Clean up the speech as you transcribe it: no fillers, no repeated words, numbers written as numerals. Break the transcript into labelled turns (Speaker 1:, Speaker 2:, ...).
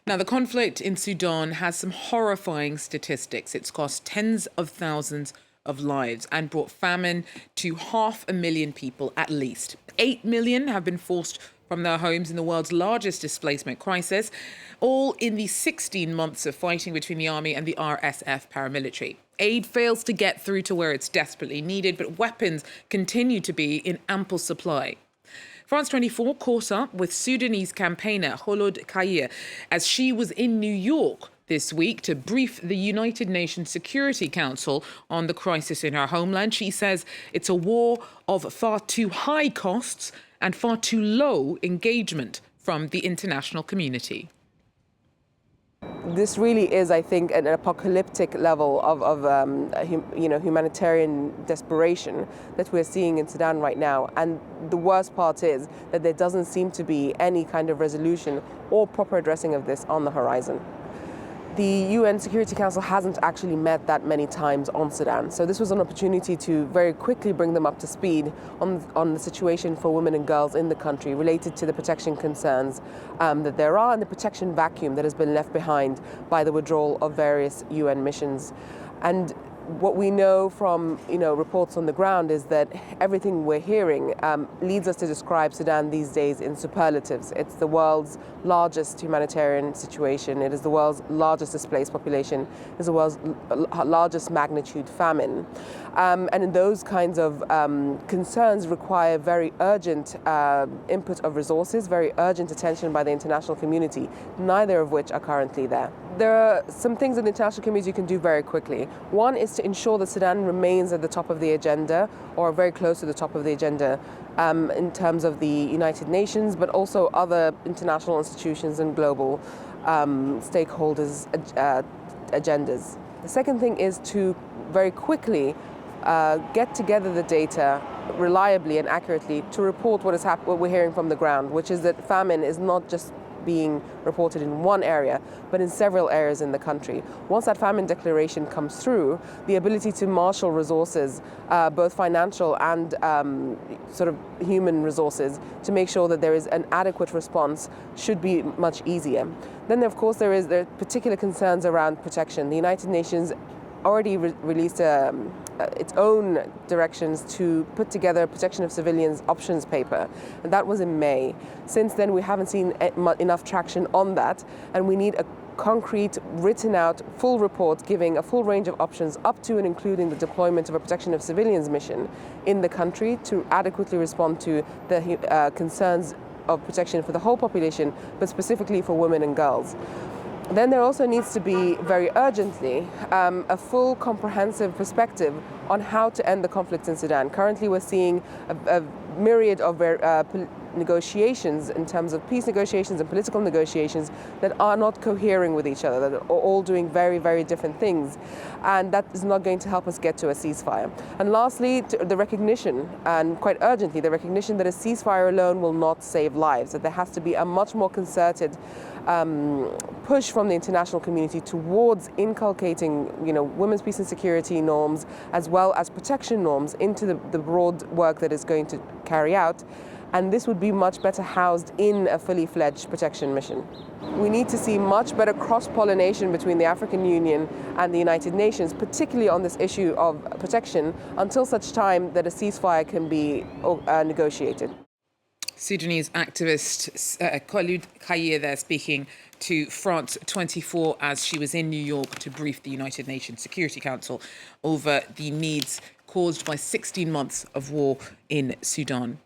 Speaker 1: Now, the conflict in Sudan has some horrifying statistics. It's cost tens of thousands of lives and brought famine to 500,000 people at least. 8 million have been forced from their homes in the world's largest displacement crisis, all in the 16 months of fighting between the army and the RSF paramilitary. Aid fails to get through to where it's desperately needed, but weapons continue to be in ample supply. France 24 caught up with Sudanese campaigner Kholood Khair as she was in New York this week to brief the United Nations Security Council on the crisis in her homeland. She says it's a war of far too high costs and far too low engagement from the international community.
Speaker 2: This really is, I think, an apocalyptic level of humanitarian desperation that we're seeing in Sudan right now. And the worst part is that there doesn't seem to be any kind of resolution or proper addressing of this on the horizon. The UN Security Council hasn't actually met that many times on Sudan. So this was an opportunity to very quickly bring them up to speed on the situation for women and girls in the country related to the protection concerns that there are and the protection vacuum that has been left behind by the withdrawal of various UN missions. And what we know from reports on the ground is that everything we're hearing leads us to describe Sudan these days in superlatives. It's the world's largest humanitarian situation. It is the world's largest displaced population. It is the world's largest magnitude famine. And in those kinds of concerns require very urgent input of resources, very urgent attention by the international community, neither of which are currently there. There are some things that the international community can do very quickly. One is to ensure that Sudan remains at the top of the agenda, or very close to the top of the agenda, in terms of the United Nations, but also other international institutions and global stakeholders' agendas. The second thing is to very quickly get together the data reliably and accurately to report what we're hearing from the ground, which is that famine is not just being reported in one area, but in several areas in the country. Once that famine declaration comes through, the ability to marshal resources, both financial and sort of human resources, to make sure that there is an adequate response should be much easier. Then, of course, there are particular concerns around protection. The United Nations already released its own directions to put together a protection of civilians options paper, and that was in May. Since then, we haven't seen enough traction on that, and we need a concrete, written out, full report giving a full range of options up to and including the deployment of a protection of civilians mission in the country to adequately respond to the concerns of protection for the whole population, but specifically for women and girls. Then there also needs to be, very urgently, a full comprehensive perspective on how to end the conflict in Sudan. Currently, we're seeing a myriad of negotiations in terms of peace negotiations and political negotiations that are not cohering with each other, that are all doing very, very different things. And that is not going to help us get to a ceasefire. And lastly, the recognition, and quite urgently, the recognition that a ceasefire alone will not save lives, that there has to be a much more concerted push from the international community towards inculcating, women's peace and security norms as well as protection norms into the broad work that is going to carry out. And this would be much better housed in a fully fledged protection mission. We need to see much better cross-pollination between the African Union and the United Nations, particularly on this issue of protection, until such time that a ceasefire can be negotiated.
Speaker 1: Sudanese activist Kholood Khair there speaking to France 24 as she was in New York to brief the United Nations Security Council over the needs caused by 16 months of war in Sudan.